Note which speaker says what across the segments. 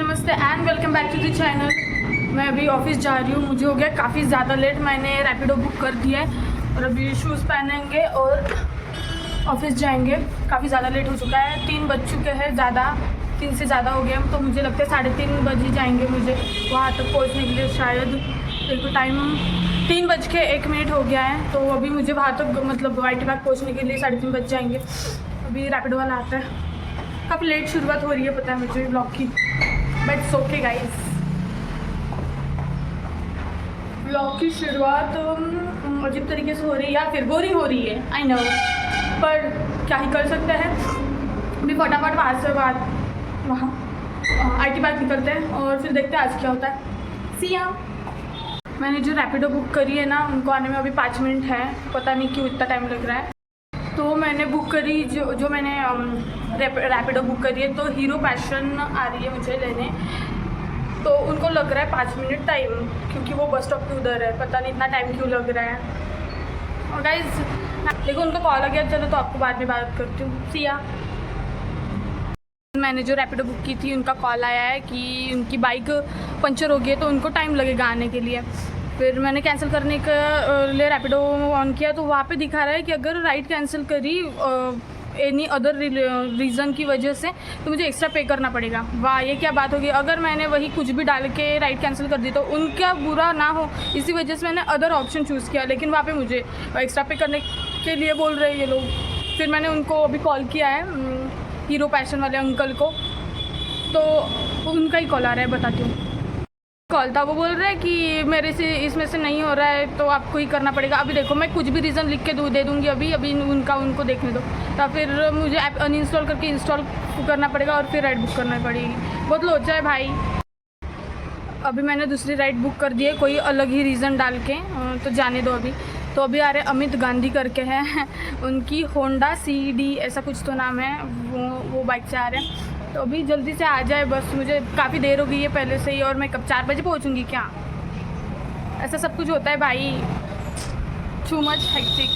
Speaker 1: नमस्ते and welcome back to the channel. मैं अभी ऑफिस जा रही हूँ। मुझे हो गया काफ़ी ज़्यादा लेट। मैंने रैपिडो बुक कर दिया है और अभी शूज़ पहनेंगे और ऑफिस जाएंगे। काफ़ी ज़्यादा लेट हो चुका है, 3 बज चुके हैं, 3 से ज़्यादा हो गया। तो मुझे लगता है 3:30 बजे जाएंगे मुझे वहाँ तक पहुँचने के लिए। शायद देखो टाइम 3:01 हो गया है, तो अभी मुझे वहाँ तक मतलब वाइट बाग पहुँचने के लिए 3:30 बज जाएंगे। अभी रैपिडो वाला आता है। काफ़ी लेट शुरुआत हो रही है, पता है मुझे ब्लॉग की, but it's okay guys. Blog की शुरुआत अजीब तरीके से हो रही है या फिर बोरिंग हो रही है, आई नो, पर क्या ही कर सकते हैं। अभी फटाफट वहाँ IT पार्क निकलते हैं और फिर देखते हैं आज क्या होता है। सी या मैंने जो रैपिडो बुक करी है ना, उनको आने में अभी 5 मिनट है। पता नहीं क्यों इतना टाइम लग रहा है। तो मैंने बुक करी जो मैंने रैपिडो बुक करी है, तो हीरो पैशन आ रही है मुझे लेने। तो उनको लग रहा है 5 मिनट टाइम, क्योंकि वो बस स्टॉप के उधर है। पता नहीं इतना टाइम क्यों लग रहा है। और गाइस देखो उनका कॉल आ गया, चलो तो आपको बाद में बात करती हूँ। सिया मैंने जो रैपिडो बुक की थी, उनका कॉल आया है कि उनकी बाइक पंचर हो गई है, तो उनको टाइम लगेगा आने के लिए। फिर मैंने कैंसिल करने के लिए रैपिडो ऑन किया, तो वहाँ पे दिखा रहा है कि अगर राइड कैंसिल करी एनी अदर रीज़न की वजह से तो मुझे एक्स्ट्रा पे करना पड़ेगा। वाह, ये क्या बात होगी। अगर मैंने वही कुछ भी डाल के राइड कैंसिल कर दी तो उनका बुरा ना हो, इसी वजह से मैंने अदर ऑप्शन चूज़ किया। लेकिन वहाँ पे मुझे एक्स्ट्रा पे करने के लिए बोल रहे हैं ये लोग। फिर मैंने उनको अभी कॉल किया है, हीरो पैशन वाले अंकल को, तो उनका ही कॉल आ रहा है, बताती हूँ। कॉल था, वो बोल रहे हैं कि मेरे से इसमें से नहीं हो रहा है तो आपको ही करना पड़ेगा। अभी देखो मैं कुछ भी रीज़न लिख के दे दूँगी अभी उनको देखने दो, तो फिर मुझे ऐप अनइंस्टॉल करके इंस्टॉल करना पड़ेगा और फिर राइड बुक करना पड़ेगी। बहुत लोचा है भाई। अभी मैंने दूसरी राइड बुक कर दी है, कोई अलग ही रीज़न डाल के, तो जाने दो अभी। तो अभी आ रहे अमित गांधी करके हैं, उनकी होंडा CD ऐसा कुछ तो नाम है, वो बाइक से आ रहे हैं। तो अभी जल्दी से आ जाए बस, मुझे काफ़ी देर हो गई है पहले से ही। और मैं कब 4 बजे पहुंचूंगी क्या? ऐसा सब कुछ होता है भाई, टू मच हेक्टिक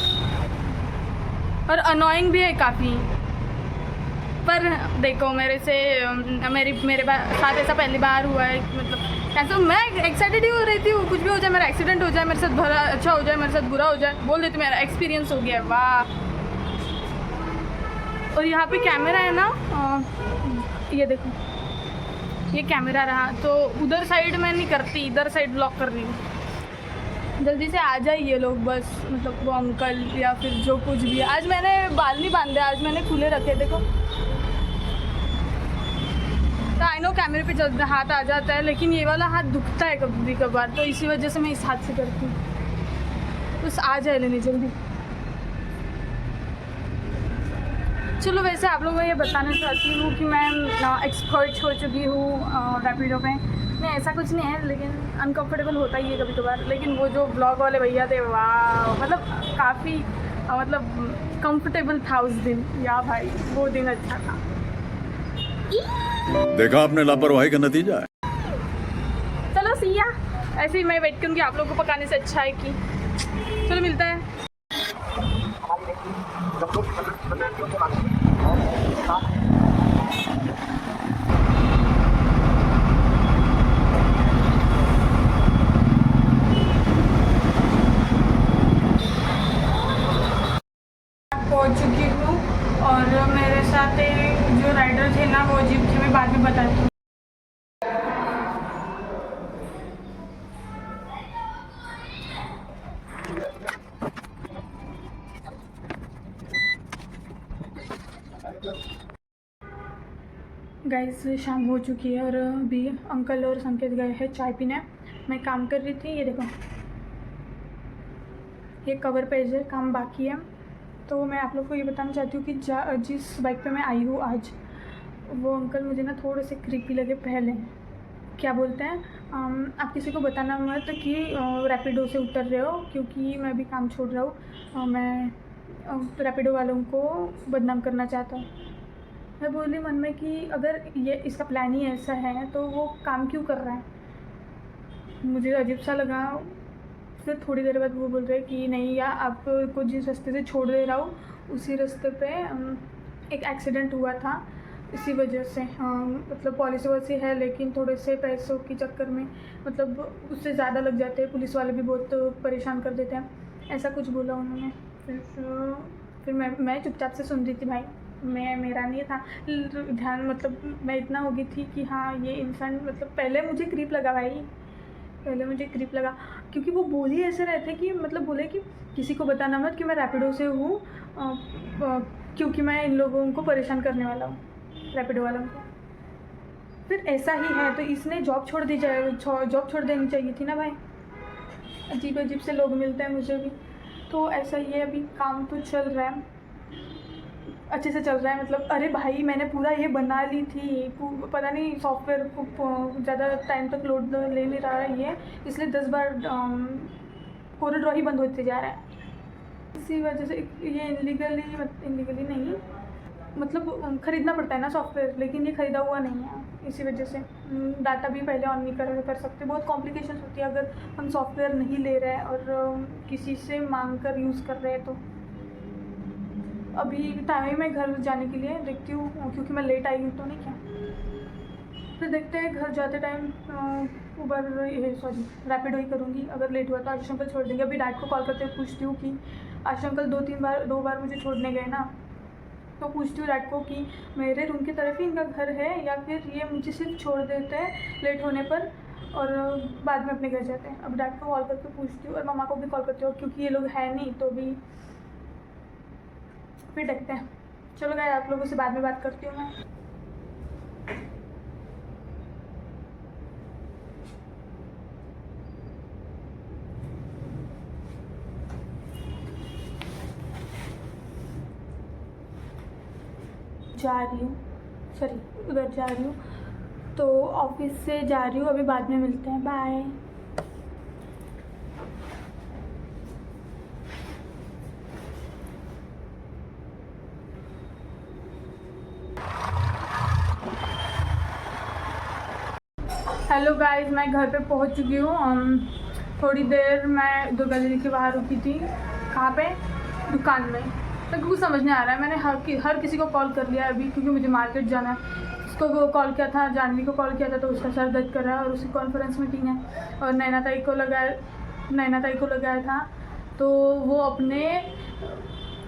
Speaker 1: और अनोइंग भी है काफ़ी। पर देखो मेरे साथ ऐसा पहली बार हुआ है, मतलब ऐसा मैं एक्साइटेड ही हो रही थी, कुछ भी हो जाए, मेरा एक्सीडेंट हो जाए, मेरे साथ भला अच्छा हो जाए, मेरे साथ बुरा हो जाए, बोल देती मेरा एक्सपीरियंस हो गया है। वाह। और यहाँ पे कैमरा है ना, ये देखो ये कैमरा रहा, तो उधर साइड मैं नहीं करती, इधर साइड ब्लॉक कर रही हूँ। जल्दी से आ जाए ये लोग बस, मतलब वो अंकल या फिर जो कुछ भी है। आज मैंने बाल नहीं बांधे, आज मैंने खुले रखे, देखो। तो आई नो कैमरे पे जल्दी हाथ आ जाता है, लेकिन ये वाला हाथ दुखता है कभी कभार, तो इसी वजह से मैं इस हाथ से करती हूँ। बस आ जाए लेने जल्दी। चलो वैसे आप लोगों को ये बताना चाहती हूँ कि मैं एक्सपर्ट हो चुकी हूँ रैपिडो में। नहीं ऐसा कुछ नहीं है, लेकिन अनकंफर्टेबल होता ही है कभी कभार। लेकिन वो जो ब्लॉग वाले भैया थे, वाह, मतलब काफ़ी मतलब कंफर्टेबल था उस दिन। या भाई वो दिन अच्छा था।
Speaker 2: देखा आपने लापरवाही का नतीजा है।
Speaker 1: चलो सिया, ऐसे ही मैं वेट करूँगी आप लोगों को पकाने से अच्छा है कि। चलो मिलता है। पहुंच चुकी हूँ और मेरे साथ जो राइडर थे ना, वो अजीब थे, मैं बाद में बताती हूँ। गाइस शाम हो चुकी है और अभी अंकल और संकेत गए हैं चाय पीने। मैं काम कर रही थी, ये देखो ये कवर पेज है, काम बाकी है। तो मैं आप लोग को ये बताना चाहती हूँ कि जिस बाइक पे मैं आई हूँ आज, वो अंकल मुझे ना थोड़े से क्रीपी लगे पहले। क्या बोलते हैं, आप किसी को बताना मत कि रैपिडो से उतर रहे हो, क्योंकि मैं भी काम छोड़ रहा हूँ। मैं रैपिडो वालों को बदनाम करना चाहता हूँ। मैं बोली मन में कि अगर ये इसका प्लान ही ऐसा है तो वो काम क्यों कर रहा है। मुझे अजीब सा लगा। फिर थोड़ी देर बाद वो बोल रहे कि नहीं यार, आपको जिस रास्ते से छोड़ दे रहा हूँ उसी रास्ते पे एक एक्सीडेंट हुआ था, इसी वजह से हाँ, मतलब पॉलिसी वॉलिसी है लेकिन थोड़े से पैसों के चक्कर में मतलब उससे ज़्यादा लग जाते हैं, पुलिस वाले भी बहुत परेशान कर देते हैं, ऐसा कुछ बोला उन्होंने। फिर मैं चुपचाप से सुन रही थी भाई, मेरा नहीं था ध्यान, मतलब मैं इतना हो गई थी कि हाँ ये इंसान, मतलब पहले मुझे क्रीप लगा भाई, पहले मुझे क्रीप लगा क्योंकि वो बोल ही ऐसे रहे थे कि मतलब बोले कि किसी को बताना मत कि मैं रैपिडो से हूँ, क्योंकि मैं इन लोगों को परेशान करने वाला हूँ, रैपिडो वालों को। फिर ऐसा ही है तो इसने जॉब छोड़ दी जाए, जॉब छोड़ देनी चाहिए थी ना भाई। अजीब अजीब से लोग मिलते हैं मुझे भी, तो ऐसा ही है। अभी काम तो चल रहा है, अच्छे से चल रहा है, मतलब अरे भाई मैंने पूरा ये बना ली थी, पता नहीं सॉफ्टवेयर को ज़्यादा टाइम तक लोड ले नहीं रहा है ये, इसलिए 10 बार कोड ड्रॉ ही बंद होते जा रहा है। इसी वजह से ये इनलीगली नहीं, मतलब ख़रीदना पड़ता है ना सॉफ्टवेयर, लेकिन ये ख़रीदा हुआ नहीं है, इसी वजह से डाटा भी पहले ऑन नहीं कर सकते, बहुत कॉम्प्लिकेशन होती है अगर हम सॉफ्टवेयर नहीं ले रहे हैं और किसी से मांग कर यूज़ कर रहे हैं। तो अभी टाइम है घर जाने के लिए, देखती हूँ क्योंकि मैं लेट आई हूँ तो नहीं क्या, फिर देखते हैं घर जाते टाइम उबर रैपिडो ही करूँगी, अगर लेट हुआ तो आशीष अंकल छोड़ देंगे। अभी डैड को कॉल करते हुए पूछती हूँ कि आशीष अंकल दो बार मुझे छोड़ने गए ना, तो पूछती हूँ डैड को कि मेरे रूम की तरफ ही इनका घर है या फिर ये मुझे सिर्फ छोड़ देते हैं लेट होने पर और बाद में अपने घर जाते हैं। अब डैड को कॉल करके पूछती हूँ और मम्मा को भी कॉल करती हूँ क्योंकि ये लोग हैं नहीं, तो भी फिर देखते हैं। चलो गए, आप लोगों से बाद में बात करती हूँ मैं। जा रही हूँ, सॉरी उधर जा रही हूँ, तो ऑफिस से जा रही हूँ, अभी बाद में मिलते हैं, बाय। हेलो गाइस, मैं घर पे पहुंच चुकी हूँ। थोड़ी देर मैं दुर्गा दीदी के बाहर रुकी थी, कहाँ पे, दुकान में, तो कुछ समझ नहीं आ रहा है। मैंने हर किसी को कॉल कर लिया अभी क्योंकि मुझे मार्केट जाना है। उसको कॉल किया था, जानवी को कॉल किया था तो उसका सर दर्द कर रहा है और उसकी कॉन्फ्रेंस मीटिंग है। और नैना ताई को लगाया था तो वो अपने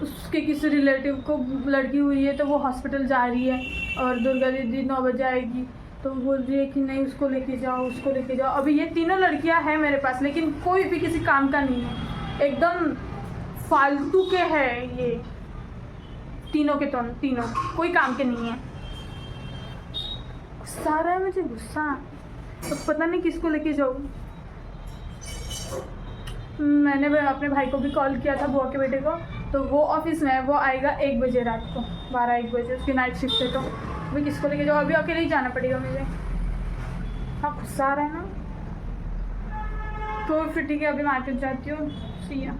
Speaker 1: उसके किसी रिलेटिव को लड़की हुई है तो वो हॉस्पिटल जा रही है और दुर्गा दीदी 9 बजे आएगी, तो बोल रही है कि नहीं उसको लेके जाओ। अभी ये तीनों लड़कियां हैं मेरे पास, लेकिन कोई भी किसी काम का नहीं है, एकदम फालतू के हैं ये तीनों के तीनों कोई काम के नहीं है। गुस्सा आ रहा है मुझे, गुस्सा, तो पता नहीं किसको लेके जाऊँ। मैंने अपने भाई को भी कॉल किया था, बुआ के बेटे को, तो वो ऑफिस में है, वो आएगा 1 बजे रात को, 12-1 बजे, उसकी नाइट शिफ्ट है। तो अभी किसको लेके जाओ, अभी अकेले ही जाना पड़ेगा मुझे। हाँ गुस्सा आ रहा है ना, तो फिर ठीक है, अभी मार्केट जाती हूँ, सी या।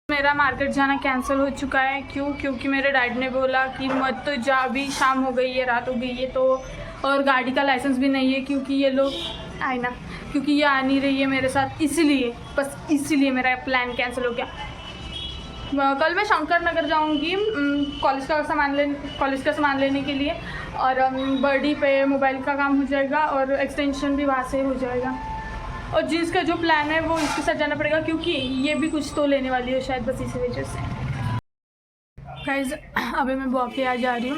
Speaker 1: मेरा मार्केट जाना कैंसिल हो चुका है। क्यों? क्योंकि मेरे डैड ने बोला कि मत तो जा, अभी शाम हो गई है, रात हो गई है, तो और गाड़ी का लाइसेंस भी नहीं है क्योंकि ये लोग आए ना, क्योंकि ये आ नहीं रही है मेरे साथ, इसलिए बस इसीलिए मेरा प्लान कैंसिल हो गया। कल मैं शंकर नगर जाऊंगी कॉलेज का सामान लेने के लिए, और बर्डी पे मोबाइल का काम हो जाएगा और एक्सटेंशन भी वहाँ से हो जाएगा। और जीन्स का जो प्लान है वो इसके साथ जाना पड़ेगा क्योंकि ये भी कुछ तो लेने वाली है शायद, बस इसी वजह से। गाइस अभी मैं बुआ के यहाँ जा रही हूँ,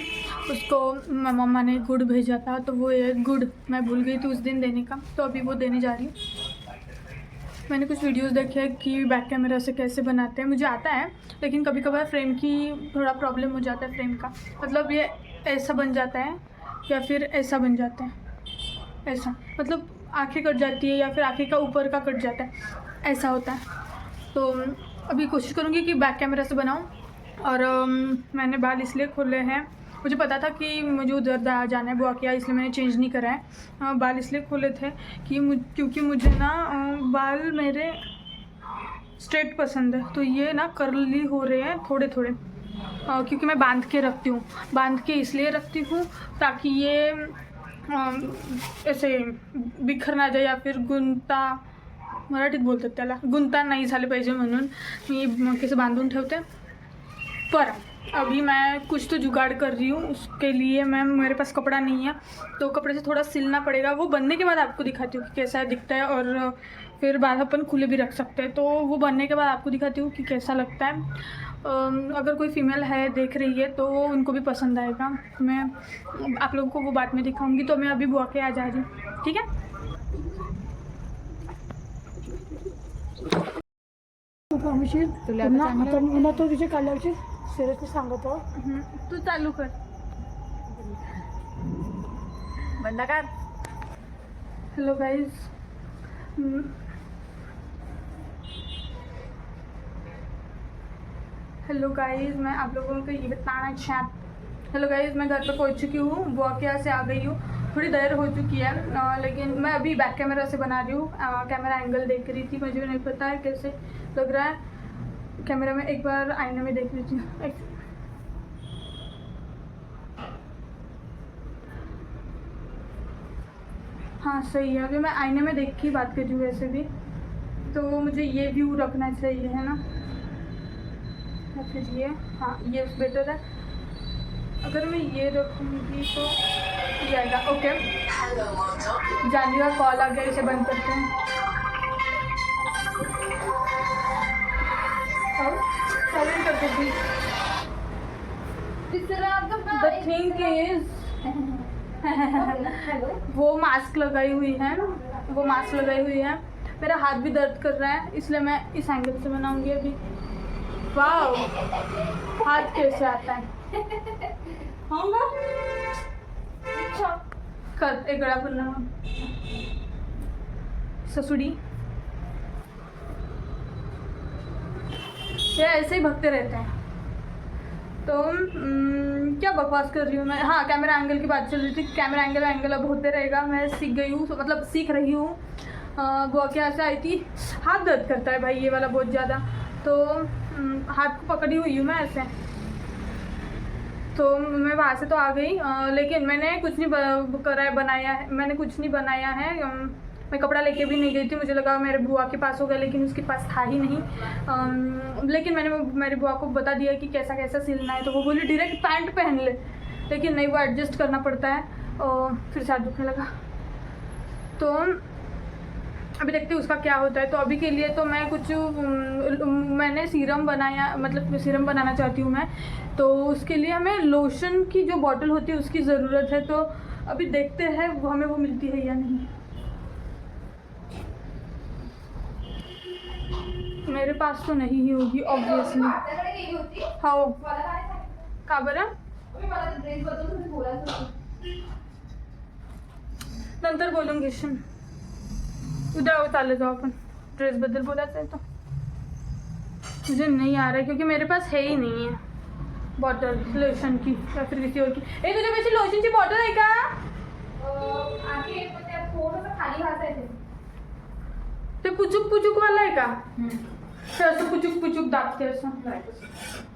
Speaker 1: उसको मम्मा ने गुड़ भेजा था तो वो ये गुड़ मैं भूल गई थी उस दिन देने का, तो अभी वो देने जा रही हूँ। मैंने कुछ वीडियोस देखे कि बैक कैमरा से कैसे बनाते हैं, मुझे आता है लेकिन कभी कभार फ्रेम की थोड़ा प्रॉब्लम हो जाता है, फ्रेम का मतलब ये ऐसा बन जाता है या फिर ऐसा बन जाता है, ऐसा मतलब आंखें कट जाती है या फिर आंखें का ऊपर का कट जाता है, ऐसा होता है। तो अभी कोशिश करूँगी कि बैक कैमरा से बनाऊँ। और मैंने बाल इसलिए खोले हैं, मुझे पता था कि मुझे उधर जाना है बुआ के यहाँ, इसलिए मैंने चेंज नहीं करा है। बाल इसलिए खोले थे कि क्योंकि मुझे ना बाल मेरे स्ट्रेट पसंद है, तो ये ना कर्ली हो रहे हैं थोड़े थोड़े, क्योंकि मैं बांध के रखती हूँ, बांध के इसलिए रखती हूँ ताकि ये ऐसे बिखर ना जाए या फिर गुंता, मराठीत बोलतात त्याला, गुंता नाही झाले पाहिजे म्हणून मी केस बांधून ठेवते। पर अभी मैं कुछ तो जुगाड़ कर रही हूँ, उसके लिए मेरे पास कपड़ा नहीं है तो कपड़े से थोड़ा सिलना पड़ेगा। वो बनने के बाद आपको दिखाती हूँ कि कैसा दिखता है, और फिर बाद अपन खुले भी रख सकते हैं। तो वो बनने के बाद आपको दिखाती हूँ कि कैसा लगता है। अगर कोई फीमेल है देख रही है तो उनको भी पसंद आएगा। मैं आप लोगों को वो बाद में दिखाऊंगी। तो मैं अभी बुआ के आ जा रही हूँ, ठीक है।
Speaker 3: पुन्हा तो तिचे काढल्याची सिरियसली सांगतो.
Speaker 1: तू चालू कर.
Speaker 3: बंद कर.
Speaker 1: हेलो गाइज, मैं आप लोगों को ये बताना चाहती। हेलो गाइज, मैं घर पे पहुंच चुकी हूँ, बुआ के यहाँ से आ गई हूँ। थोड़ी देर हो चुकी है, लेकिन मैं अभी बैक कैमरा से बना रही हूँ। कैमरा एंगल देख रही थी, मुझे नहीं पता है कैसे लग रहा है कैमरा में। एक बार आईने में देख लीजिए। हाँ सही है, अभी मैं आईने में देख के बात कर रही हूँ। वैसे भी तो मुझे ये व्यू रखना चाहिए, है ना, या फिर ये, हाँ ये बेटर है। अगर मैं ये रखूँगी तो ये आएगा। ओके, जानी का कॉल आ गया, इसे बंद करते हैं। साइलेंट करके थी। द थिंग इज वो मास्क लगाई हुई है, मेरा हाथ भी दर्द कर रहा है, इसलिए मैं इस एंगल से बनाऊंगी अभी। वाओ, हाथ कैसे आता है। हाँ ना, अच्छा कर एक बड़ा बनना ससुरी। ये ऐसे ही भगते रहते हैं। तो क्या बकवास कर रही हूँ मैं। हाँ, कैमरा एंगल की बात चल रही थी। कैमरा एंगल अब होते रहेगा। मैं सीख गई हूँ, मतलब सीख रही हूँ। बुआ के यहाँ से आई थी। हाथ दर्द करता है भाई ये वाला बहुत ज़्यादा, तो हाथ को पकड़ी हुई हूँ मैं ऐसे। तो मैं वहाँ से तो आ गई, लेकिन मैंने कुछ नहीं बनाया है। मैं कपड़ा लेके भी नहीं गई थी, मुझे लगा मेरे बुआ के पास होगा, लेकिन उसके पास था ही नहीं। लेकिन मैंने मेरी बुआ को बता दिया कि कैसा कैसा सिलना है, तो वो बोली डायरेक्ट पैंट पहन ले, लेकिन नहीं, वो एडजस्ट करना पड़ता है। और फिर सर दुखने लगा। तो अभी देखते हैं उसका क्या होता है। तो अभी के लिए तो मैं मैंने सीरम बनाया, मतलब सीरम बनाना चाहती हूँ मैं। तो उसके लिए हमें लोशन की जो बॉटल होती है उसकी ज़रूरत है। तो अभी देखते हैं हमें वो मिलती है या नहीं। मेरे पास तो नहीं ही होगी ऑब्वियसली। हाँ का बरं, नंतर बोलून घेशील, उद्या चालले जाऊ आपण। ड्रेस बद्दल बोलायचं आहे तो मुझे नहीं आ रहा है, क्योंकि मेरे पास है ही नहीं है बॉटल लोशन की या फिर किसी और की। ए तुझे पैसे लोशन की बॉटल है का? आगे थोडंसं खाली घासायचं ते पुचुक वाला आहे का? असं पुचुक दाबते असं,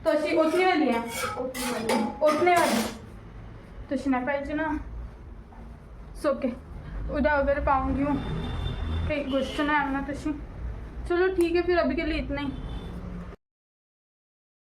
Speaker 1: तशी ओतणीवाली आहे, ओतणीवाली तशी नाही पाहिजे ना। ओके, उद्या वगैरे पाहून घेऊ, काही गोष्ट नाही आणणार तशी। चलो ठीक है, फिर अभी के लिए इतना ही।